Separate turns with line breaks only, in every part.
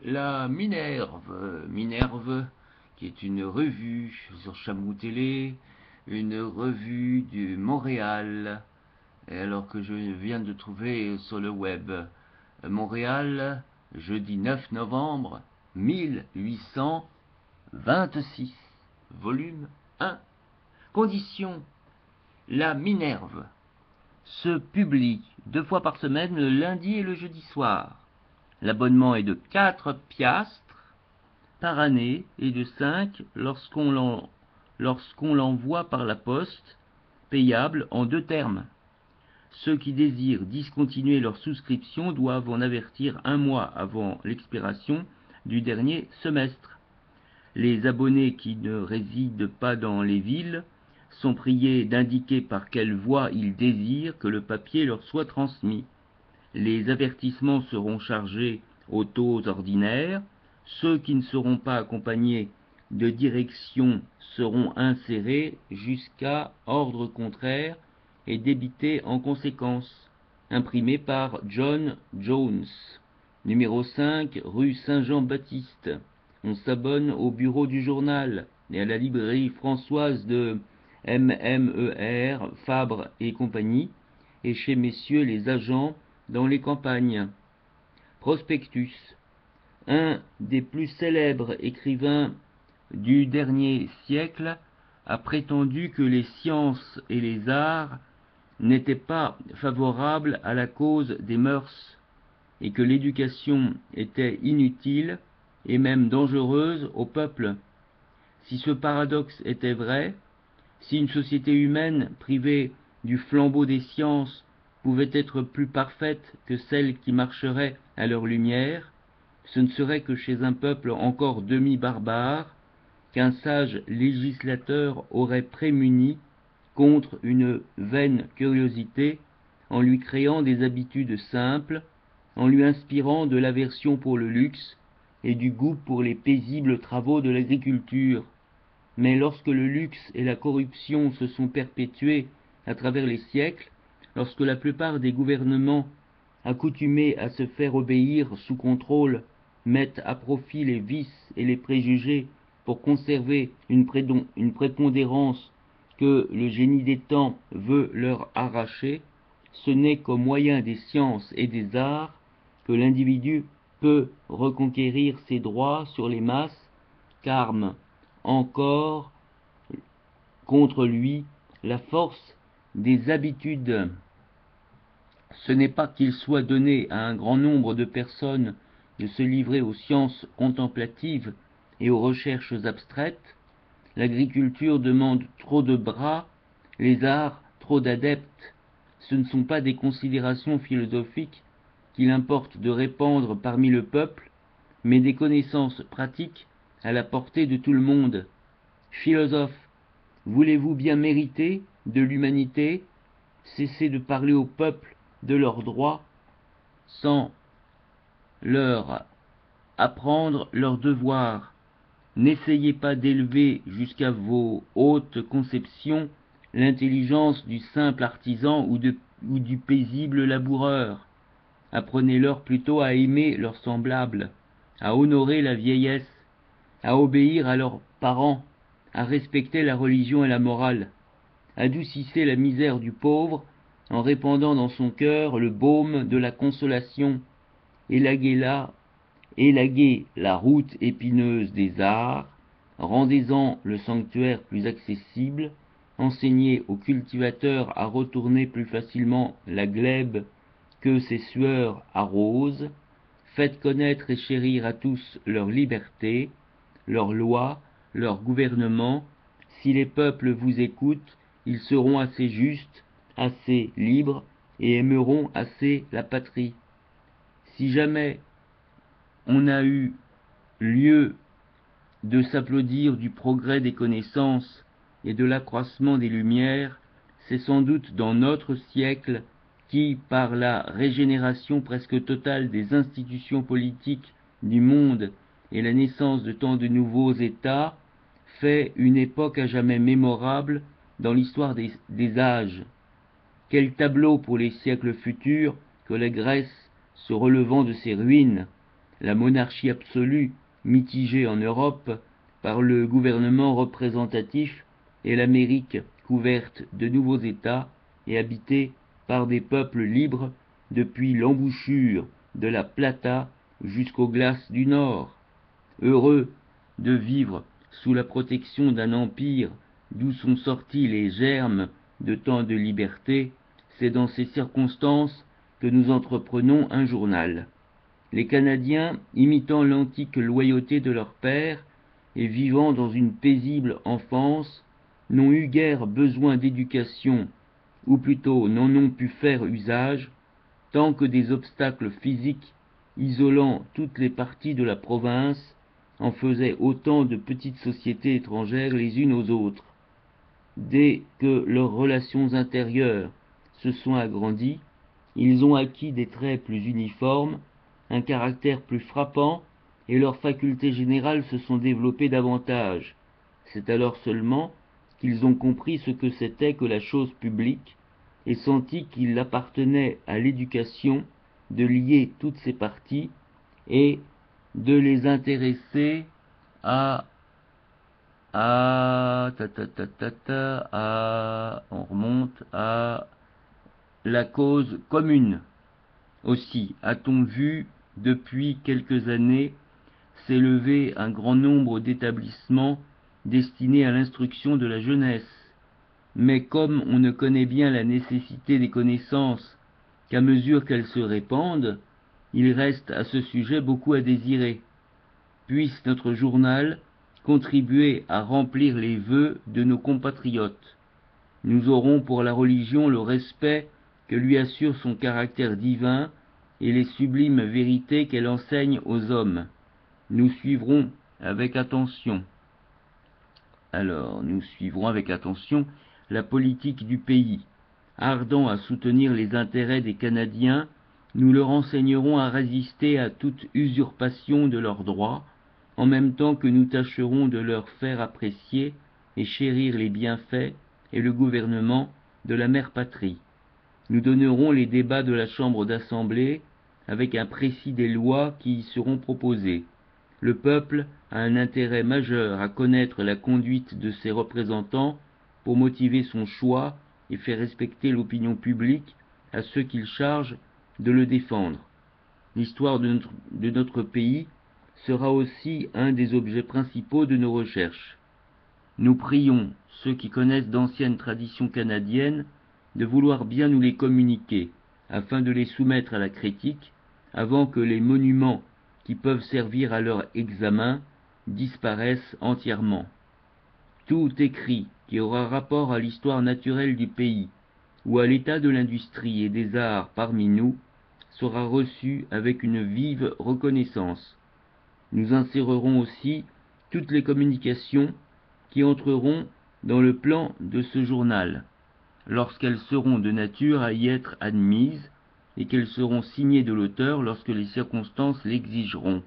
La Minerve, qui est une revue sur Chamou Télé, une revue du Montréal, et alors que je viens de trouver sur le web. Montréal, jeudi 9 novembre 1826, volume 1. Condition: la Minerve se publie 2 fois par semaine, le lundi et le jeudi soir. L'abonnement est de 4 piastres par année et de 5 lorsqu'on l'envoie par la poste, payable en 2 termes. Ceux qui désirent discontinuer leur souscription doivent en avertir 1 mois avant l'expiration du dernier semestre. Les abonnés qui ne résident pas dans les villes sont priés d'indiquer par quelle voie ils désirent que le papier leur soit transmis. Les avertissements seront chargés aux taux ordinaires. Ceux qui ne seront pas accompagnés de directions seront insérés jusqu'à ordre contraire et débités en conséquence. Imprimé par John Jones, numéro 5, rue Saint-Jean-Baptiste. On s'abonne au bureau du journal et à la librairie Françoise de MMER, Fabre et compagnie, et chez messieurs les agents dans les campagnes. Prospectus. Un des plus célèbres écrivains du dernier siècle a prétendu que les sciences et les arts n'étaient pas favorables à la cause des mœurs, et que l'éducation était inutile et même dangereuse au peuple. Si ce paradoxe était vrai, si une société humaine privée du flambeau des sciences pouvait être plus parfaite que celle qui marcherait à leur lumière, ce ne serait que chez un peuple encore demi-barbare qu'un sage législateur aurait prémuni contre une vaine curiosité en lui créant des habitudes simples, en lui inspirant de l'aversion pour le luxe et du goût pour les paisibles travaux de l'agriculture. Mais lorsque le luxe et la corruption se sont perpétués à travers les siècles, lorsque la plupart des gouvernements, accoutumés à se faire obéir sous contrôle, mettent à profit les vices et les préjugés pour conserver une prépondérance que le génie des temps veut leur arracher, ce n'est qu'au moyen des sciences et des arts que l'individu peut reconquérir ses droits sur les masses, qu'arme encore contre lui la force des habitudes. Ce n'est pas qu'il soit donné à un grand nombre de personnes de se livrer aux sciences contemplatives et aux recherches abstraites. L'agriculture demande trop de bras, les arts trop d'adeptes. Ce ne sont pas des considérations philosophiques qu'il importe de répandre parmi le peuple, mais des connaissances pratiques à la portée de tout le monde. Philosophes, voulez-vous bien mériter de l'humanité? Cessez de parler au peuple de leurs droits sans leur apprendre leurs devoirs. N'essayez pas d'élever jusqu'à vos hautes conceptions l'intelligence du simple artisan ou du paisible laboureur. Apprenez-leur plutôt à aimer leurs semblables, à honorer la vieillesse, à obéir à leurs parents, à respecter la religion et la morale. Adoucissez la misère du pauvre en répandant dans son cœur le baume de la consolation. Élaguez la route épineuse des arts, rendez-en le sanctuaire plus accessible, enseignez aux cultivateurs à retourner plus facilement la glèbe que ses sueurs arrosent, faites connaître et chérir à tous leur liberté, leurs lois, leur gouvernement. Si les peuples vous écoutent, ils seront assez justes, assez libres, et aimeront assez la patrie. Si jamais on a eu lieu de s'applaudir du progrès des connaissances et de l'accroissement des lumières, c'est sans doute dans notre siècle qui, par la régénération presque totale des institutions politiques du monde et la naissance de tant de nouveaux États, fait une époque à jamais mémorable dans l'histoire des âges. Quel tableau pour les siècles futurs que la Grèce, se relevant de ses ruines, la monarchie absolue mitigée en Europe par le gouvernement représentatif et l'Amérique couverte de nouveaux États et habitée par des peuples libres depuis l'embouchure de la Plata jusqu'aux glaces du Nord. Heureux de vivre sous la protection d'un empire d'où sont sortis les germes de tant de liberté, c'est dans ces circonstances que nous entreprenons un journal. Les Canadiens, imitant l'antique loyauté de leur père et vivant dans une paisible enfance, n'ont eu guère besoin d'éducation, ou plutôt n'en ont pu faire usage, tant que des obstacles physiques isolant toutes les parties de la province en faisaient autant de petites sociétés étrangères les unes aux autres. Dès que leurs relations intérieures se sont agrandies, ils ont acquis des traits plus uniformes, un caractère plus frappant, et leurs facultés générales se sont développées davantage. C'est alors seulement qu'ils ont compris ce que c'était que la chose publique, et senti qu'il appartenait à l'éducation de lier toutes ces parties et de les intéresser à on remonte à la cause commune. Aussi a-t-on vu depuis quelques années s'élever un grand nombre d'établissements destinés à l'instruction de la jeunesse. Mais comme on ne connaît bien la nécessité des connaissances qu'à mesure qu'elles se répandent, il reste à ce sujet beaucoup à désirer. Puisse notre journal contribuer à remplir les vœux de nos compatriotes. Nous aurons pour la religion le respect que lui assure son caractère divin et les sublimes vérités qu'elle enseigne aux hommes. Nous suivrons avec attention. Nous suivrons avec attention la politique du pays. Ardents à soutenir les intérêts des Canadiens, nous leur enseignerons à résister à toute usurpation de leurs droits, en même temps que nous tâcherons de leur faire apprécier et chérir les bienfaits et le gouvernement de la mère patrie. Nous donnerons les débats de la Chambre d'Assemblée avec un précis des lois qui y seront proposées. Le peuple a un intérêt majeur à connaître la conduite de ses représentants pour motiver son choix et faire respecter l'opinion publique à ceux qu'il charge de le défendre. L'histoire de notre pays sera aussi un des objets principaux de nos recherches. Nous prions ceux qui connaissent d'anciennes traditions canadiennes de vouloir bien nous les communiquer, afin de les soumettre à la critique, avant que les monuments qui peuvent servir à leur examen disparaissent entièrement. Tout écrit qui aura rapport à l'histoire naturelle du pays ou à l'état de l'industrie et des arts parmi nous sera reçu avec une vive reconnaissance. Nous insérerons aussi toutes les communications qui entreront dans le plan de ce journal, lorsqu'elles seront de nature à y être admises, et qu'elles seront signées de l'auteur lorsque les circonstances l'exigeront.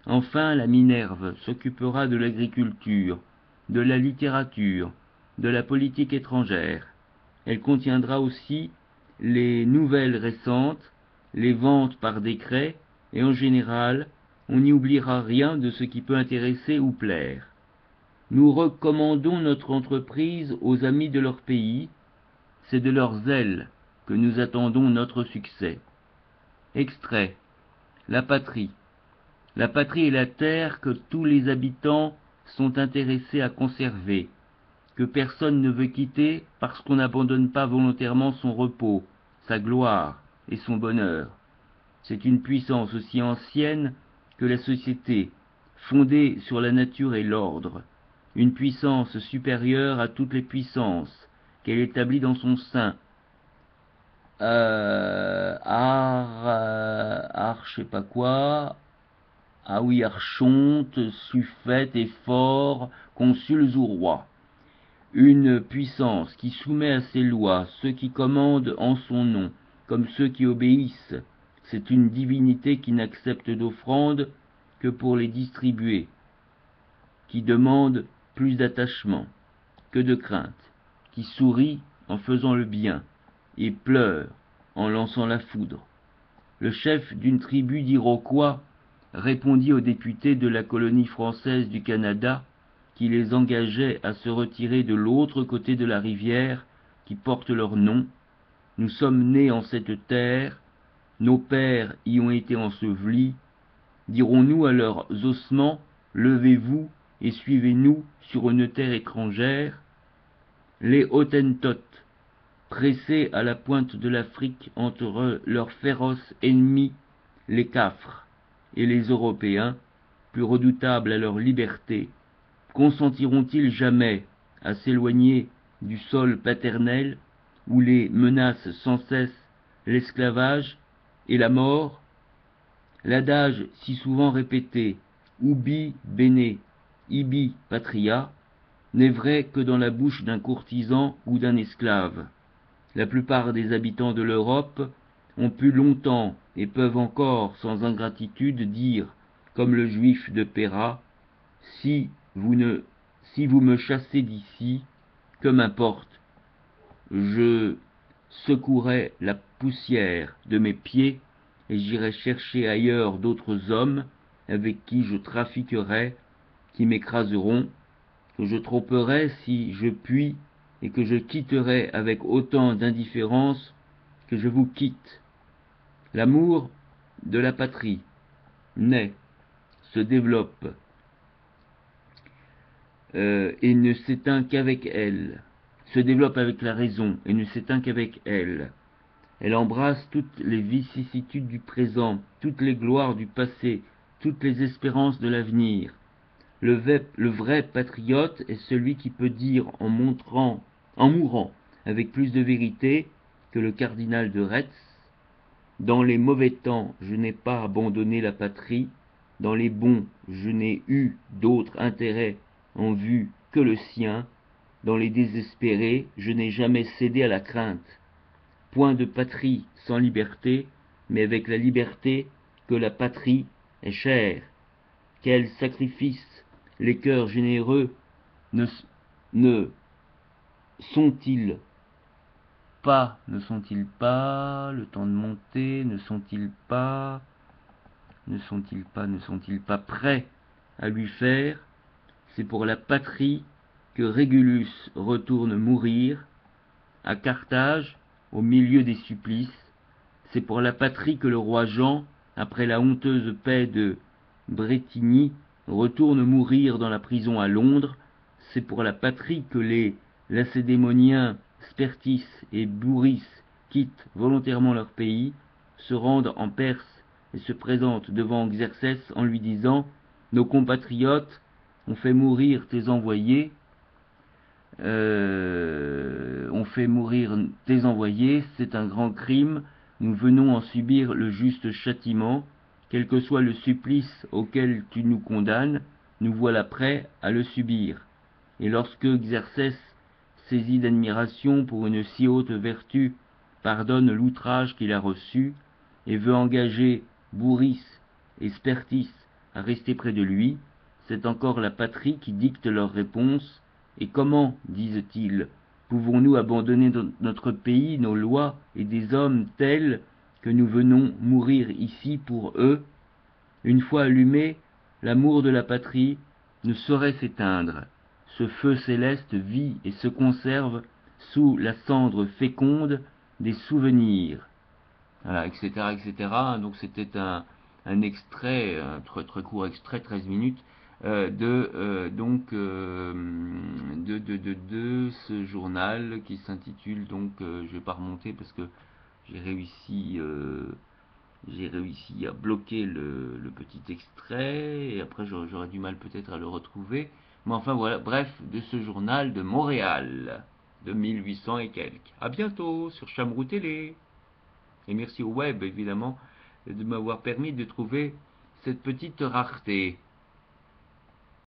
Enfin, la Minerve s'occupera de l'agriculture, de la littérature, de la politique étrangère. Elle contiendra aussi les nouvelles récentes, les ventes par décret, et en général, on n'y oubliera rien de ce qui peut intéresser ou plaire. Nous recommandons notre entreprise aux amis de leur pays, c'est de leur zèle que nous attendons notre succès. Extrait. La patrie. La patrie est la terre que tous les habitants sont intéressés à conserver, que personne ne veut quitter parce qu'on n'abandonne pas volontairement son repos, sa gloire et son bonheur. C'est une puissance aussi ancienne que la société, fondée sur la nature et l'ordre, une puissance supérieure à toutes les puissances qu'elle établit dans son sein. Je sais pas quoi, ah oui, archonte, suffète et fort, consuls ou rois. Une puissance qui soumet à ses lois ceux qui commandent en son nom, comme ceux qui obéissent. C'est une divinité qui n'accepte d'offrandes que pour les distribuer, qui demande plus d'attachement que de crainte, qui sourit en faisant le bien et pleure en lançant la foudre. Le chef d'une tribu d'Iroquois répondit aux députés de la colonie française du Canada qui les engageait à se retirer de l'autre côté de la rivière qui porte leur nom. Nous sommes nés en cette terre, nos pères y ont été ensevelis. Dirons-nous à leurs ossements, levez-vous et suivez-nous sur une terre étrangère? Les Hottentots, pressés à la pointe de l'Afrique entre leurs féroces ennemis, les Cafres, et les Européens, plus redoutables à leur liberté, consentiront-ils jamais à s'éloigner du sol paternel où les menacent sans cesse l'esclavage et la mort? L'adage si souvent répété « ubi bene, ibi patria » n'est vrai que dans la bouche d'un courtisan ou d'un esclave. La plupart des habitants de l'Europe ont pu longtemps et peuvent encore sans ingratitude dire, comme le juif de Péra, si vous me chassez d'ici, que m'importe, je secouerai la poussière de mes pieds et j'irai chercher ailleurs d'autres hommes avec qui je trafiquerai, qui m'écraseront, que je tromperai si je puis et que je quitterai avec autant d'indifférence que je vous quitte. L'amour de la patrie naît, se développe et ne s'éteint qu'avec elle, se développe avec la raison et ne s'éteint qu'avec elle. Elle embrasse toutes les vicissitudes du présent, toutes les gloires du passé, toutes les espérances de l'avenir. Le vrai patriote est celui qui peut dire en mourant avec plus de vérité que le cardinal de Retz: dans les mauvais temps, je n'ai pas abandonné la patrie, dans les bons, je n'ai eu d'autre intérêt en vue que le sien, dans les désespérés, je n'ai jamais cédé à la crainte. Point de patrie sans liberté, mais avec la liberté que la patrie est chère. Quel sacrifice les cœurs généreux ne sont-ils pas, le temps de monter, ne sont-ils pas prêts à lui faire? C'est pour la patrie que Régulus retourne mourir à Carthage au milieu des supplices. C'est pour la patrie que le roi Jean, après la honteuse paix de Brétigny, retourne mourir dans la prison à Londres. C'est pour la patrie que les Lacédémoniens Spertis et Bouris quittent volontairement leur pays, se rendent en Perse et se présentent devant Xerxès en lui disant: nos compatriotes ont fait mourir tes envoyés, c'est un grand crime, nous venons en subir le juste châtiment, quel que soit le supplice auquel tu nous condamnes, nous voilà prêts à le subir. Et lorsque Xerxès, saisi d'admiration pour une si haute vertu, pardonne l'outrage qu'il a reçu, et veut engager Bouris et Spertis à rester près de lui, c'est encore la patrie qui dicte leur réponse. Et comment, disent-ils, pouvons-nous abandonner notre pays, nos lois et des hommes tels que nous venons mourir ici pour eux? Une fois allumé, l'amour de la patrie ne saurait s'éteindre. Ce feu céleste vit et se conserve sous la cendre féconde des souvenirs. Voilà, etc., etc. Donc c'était un extrait, un très très court extrait, 13 minutes, de ce journal qui s'intitule donc, je vais pas remonter parce que j'ai réussi à bloquer le petit extrait et après j'aurais du mal peut-être à le retrouver, mais enfin voilà, bref, de ce journal de Montréal de 1800 et quelques. À bientôt sur Chamrou Télé, et merci au web évidemment de m'avoir permis de trouver cette petite rareté.